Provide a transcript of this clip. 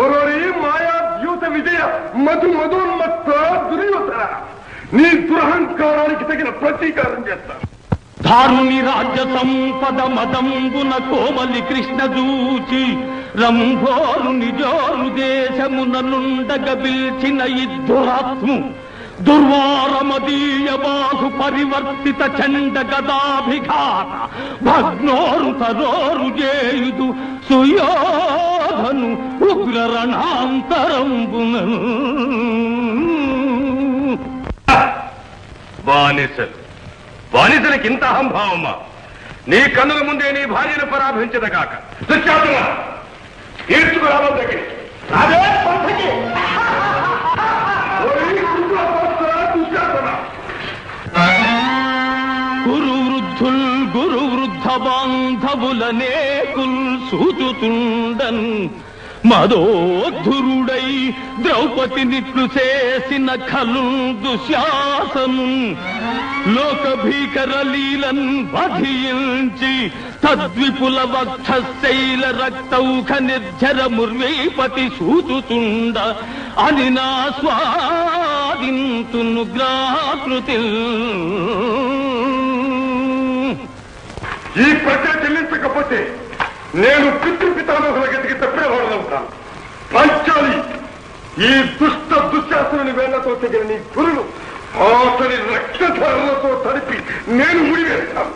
ఓరోరి మాయా ద్యూత విజయ మధుమధోన్మత్త దుర్యోధన, నీ దురహంకారానికి తగిన ప్రతీకారం చేస్తా. దారుని రాజ్య సంపద మదంబున కోమలి కృష్ణ దూచి రంభోరు నిజోరు దేశమున నుండగ పిల్చిన ఇద్దురాత్ము దుర్వారమదీయ బాహు పరివర్తిత చండ గదాభిఘాత భగ్నోరు తరోరు చేయుదు సుయోధను ఉగ్ర రణాంతరంబునను. బానిసలకి ఇంత అహంభావమా? నీ కన్నుల ముందే నీ భార్యను పరాభించదగాక. దుశ్శాసన తీర్చుకురావడం దగ్గర గురు వృద్ధుల్ గురు వృద్ధ బాంధవులనే కుల్ సూచుతుండన్ మదోద్ధురుడై ద్రౌపది నిట్లు చేసిన ఖలు దుశ్శాసను లోక భీకర లీలన్ వధించి తద్విపుల వక్షశైల రక్తౌఖ నిర్జర ముర్వీపతి సూచుతుండ అని నా స్వాదింతును గ్రాకృతి. ఈ ప్రజ చెల్లించకపోతే నేను పితృపితామహుల గతికి తప్పినవాడవుతాను. పంచాలి, ఈ దుష్ట దుశ్శాసనుని వేళ్లతో తెగిన నీ గురులు అతని రక్తధారలతో తడిపి నేను ముడివేస్తాను.